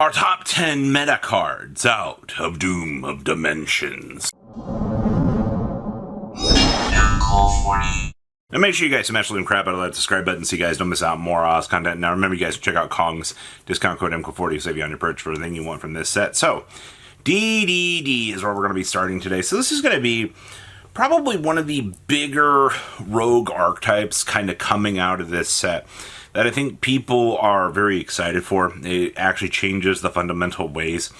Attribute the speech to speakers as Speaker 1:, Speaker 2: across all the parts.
Speaker 1: Our top 10 meta cards out of Doom of Dimensions. And make sure you guys smash the crap out of that subscribe button so you guys don't miss out on more awesome content. Now remember, you guys check out Kong's discount code MCO40 to save you on your purchase for everything you want from this set. So, DDD is where we're going to be starting today. So this is going to be probably one of the bigger rogue archetypes kind of coming out of this set that I think people are very excited for. It actually changes the fundamental ways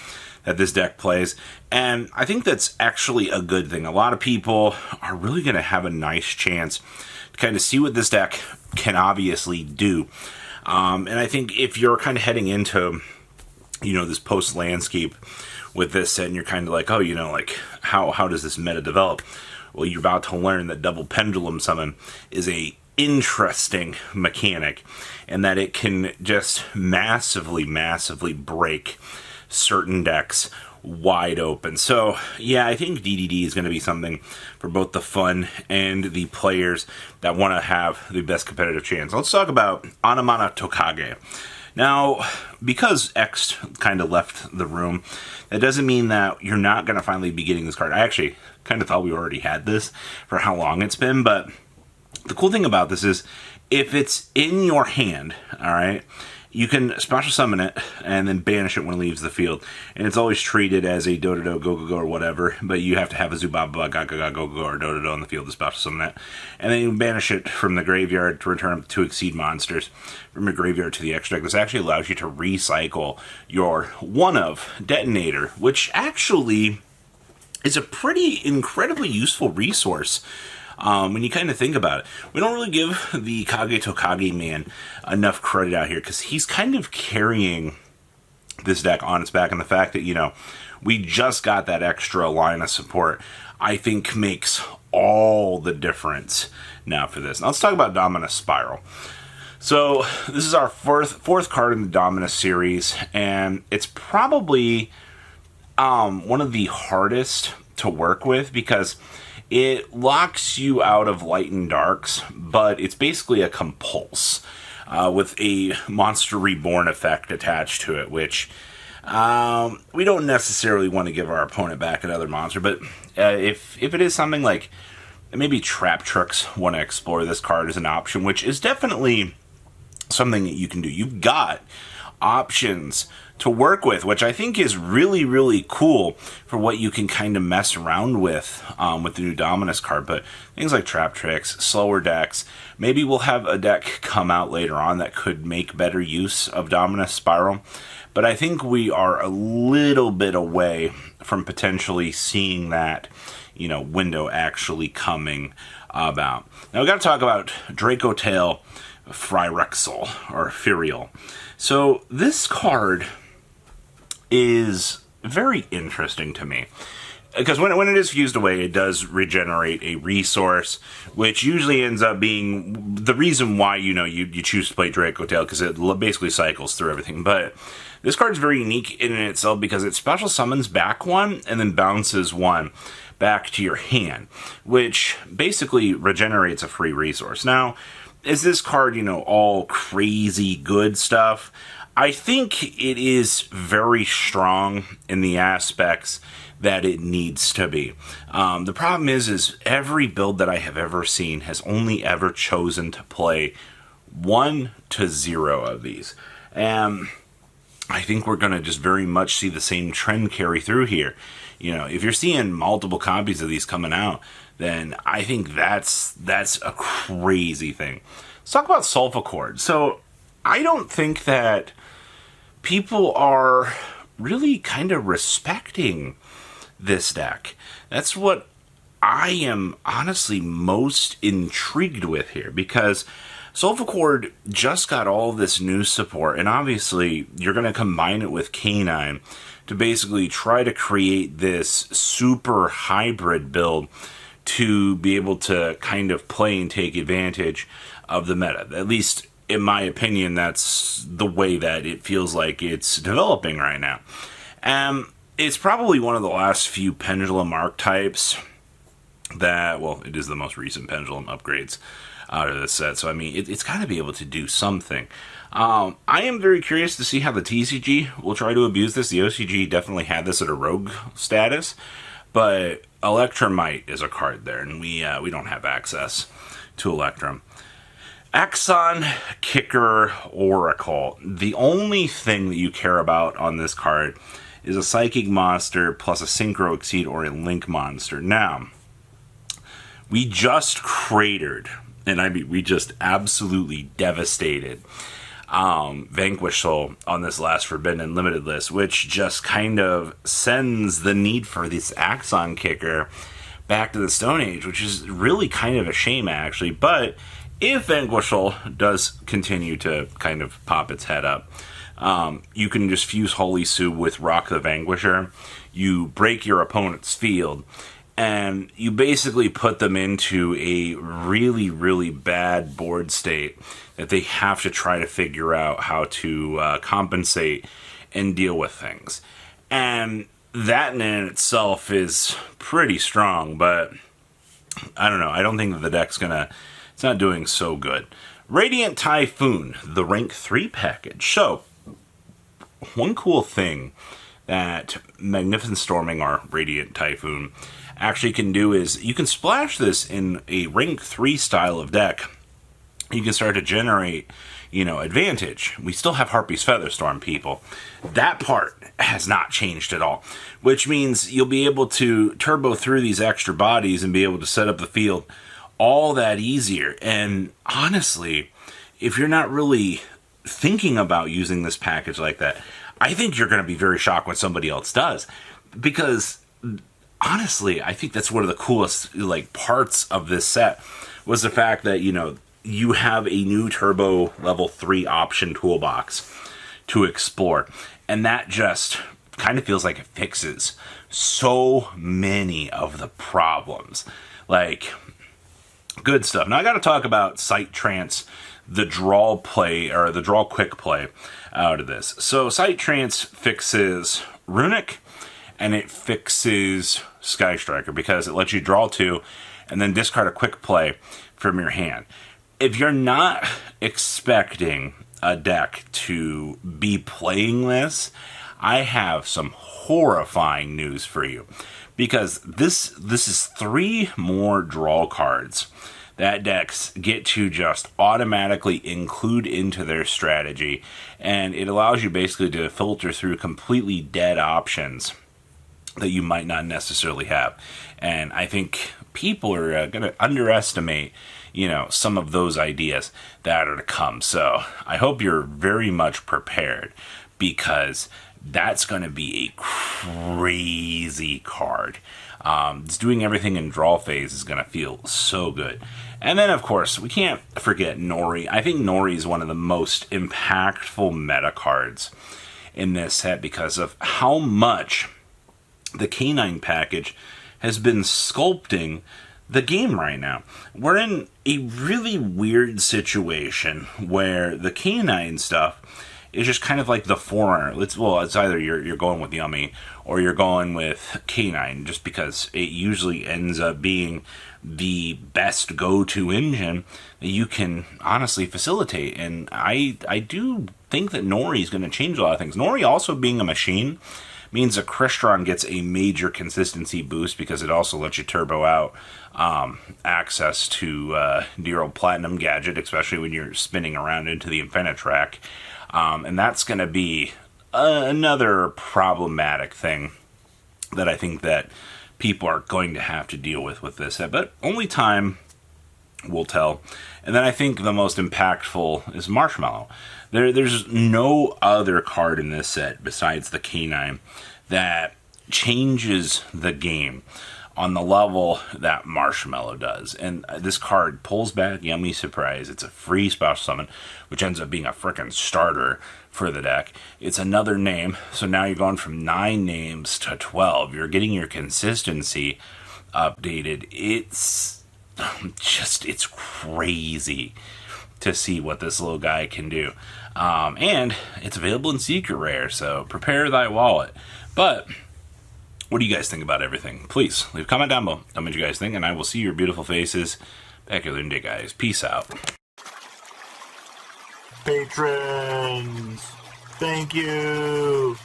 Speaker 1: that this deck plays, and I think that's actually a good thing. A lot of people are really going to have a nice chance to kind of see what this deck can obviously do. And I think if you're kind of heading into, this post-landscape with this set, and you're kind of like, oh, how does this meta develop? Well, you're about to learn that Double Pendulum Summon is a interesting mechanic, and that it can just massively break certain decks wide open. So yeah, I think DDD is going to be something for both the fun and the players that want to have the best competitive chance. Let's talk about Onomatokage. Now, because X kind of left the room, that doesn't mean that you're not going to finally be getting this card. I actually kind of thought we already had this for how long it's been, but the cool thing about this is, if it's in your hand, alright, you can special summon it and then banish it when it leaves the field. And it's always treated as a Dododo, Go-Go-Go, or whatever, but you have to have a Zubaba, Gaga, Go-Go, or Dododo on the field to special summon it. And then you banish it from the graveyard to return to Exceed monsters from your graveyard to the extra deck. This actually allows you to recycle your one-of Detonator, which actually is a pretty incredibly useful resource. When you kind of think about it, we don't really give the Kage man enough credit out here, because he's kind of carrying this deck on its back, and the fact that, we just got that extra line of support, I think makes all the difference now for this. Now let's talk about Dominus Spiral. So this is our fourth card in the Dominus series, and it's probably one of the hardest to work with, because it locks you out of light and darks, but it's basically a compulse with a Monster Reborn effect attached to it, which we don't necessarily want to give our opponent back another monster, but if it is something like maybe Trap Tricks want to explore this card as an option, which is definitely something that you can do. You've got options to work with, which I think is really, really cool for what you can kind of mess around with the new Dominus card. But things like Trap Tricks, slower decks, maybe we'll have a deck come out later on that could make better use of Dominus Spiral. But I think we are a little bit away from potentially seeing that, window actually coming about. Now we got to talk about Dracotail Phryxul, or Phryxul. So this card is very interesting to me, because when it is fused away, it does regenerate a resource, which usually ends up being the reason why you choose to play Dracotail, because it basically cycles through everything. But this card is very unique in itself, because it special summons back one and then bounces one back to your hand, which basically regenerates a free resource. Now, is this card, all crazy good stuff? I think it is very strong in the aspects that it needs to be. The problem is every build that I have ever seen has only ever chosen to play 1 to 0 of these. And I think we're going to just very much see the same trend carry through here. If you're seeing multiple copies of these coming out, then I think that's a crazy thing. Let's talk about Solfachord. So I don't think that people are really kind of respecting this deck. That's what I am honestly most intrigued with here, because Solfachord just got all this new support, and obviously you're going to combine it with Canine to basically try to create this super hybrid build to be able to kind of play and take advantage of the meta. At least, in my opinion, that's the way that it feels like it's developing right now. It's probably one of the last few Pendulum archetypes that, well, it is the most recent Pendulum upgrades, out of this set. So, I mean, it's got to be able to do something. I am very curious to see how the TCG will try to abuse this. The OCG definitely had this at a rogue status, but Electromite is a card there, and we don't have access to Electrum. Axon, Kicker, Oracle. The only thing that you care about on this card is a Psychic monster plus a Synchro Exceed or a Link monster. Now, we just cratered, and I mean we just absolutely devastated Vanquish Soul on this last Forbidden and Limited list, which just kind of sends the need for this Axon Kicker back to the Stone Age, which is really kind of a shame, actually. But if Vanquish Soul does continue to kind of pop its head up, you can just fuse Holy Sue with Rock the Vanquisher. You break your opponent's field, and you basically put them into a really, really bad board state that they have to try to figure out how to compensate and deal with things. And that in itself is pretty strong, but I don't know. I don't think that the deck's it's not doing so good. Radiant Typhoon, the rank 3 package. So, one cool thing that Magnificent Storming, our Radiant Typhoon, actually can do is you can splash this in a rank 3 style of deck. You can start to generate, advantage. We still have Harpy's Featherstorm, people. That part has not changed at all, which means you'll be able to turbo through these extra bodies and be able to set up the field all that easier. And honestly, if you're not really thinking about using this package like that, I think you're going to be very shocked when somebody else does, because honestly, I think that's one of the coolest parts of this set was the fact that you have a new turbo level 3 option toolbox to explore, and that just kind of feels like it fixes so many of the problems. Good stuff. Now I got to talk about Sight Trance, the draw play, or the draw quick play out of this. So Sight Trance fixes Runic, and it fixes Sky Striker because it lets you draw 2 and then discard a quick play from your hand. If you're not expecting a deck to be playing this, I have some horrifying news for you, because this is 3 more draw cards that decks get to just automatically include into their strategy, and it allows you basically to filter through completely dead options that you might not necessarily have. And I think people are going to underestimate some of those ideas that are to come. So I hope you're very much prepared, because that's going to be a crazy card. Just doing everything in draw phase is going to feel so good. And then, of course, we can't forget Noroi. I think Noroi is one of the most impactful meta cards in this set because of how much the Canine package has been sculpting the game right now. We're in a really weird situation where the Canine stuff is just kind of like the forerunner. It's either you're going with Yummy or you're going with Canine, just because it usually ends up being the best go-to engine that you can honestly facilitate. And I do think that Noroi is going to change a lot of things. Noroi also being a machine means that Crystron gets a major consistency boost, because it also lets you turbo out access to your old Platinum gadget, especially when you're spinning around into the Infinitrack. And that's going to be another problematic thing that I think that people are going to have to deal with this set, but only time will tell. And then I think the most impactful is Marshmallow. There's no other card in this set besides the Canine that changes the game on the level that Marshmallow does. And this card pulls back Yummy Surprise. It's a free special summon, which ends up being a frickin' starter for the deck. It's another name, so now you're going from 9 names to 12. You're getting your consistency updated. It's crazy to see what this little guy can do. And it's available in Secret Rare, so prepare thy wallet. But what do you guys think about everything? Please leave a comment down below. Tell me what you guys think, and I will see your beautiful faces Thank you, Linda, guys. Peace out.
Speaker 2: Patrons, thank you.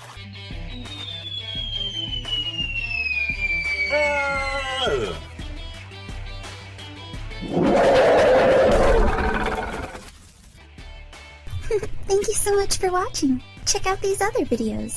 Speaker 3: Thank you so much for watching. Check out these other videos.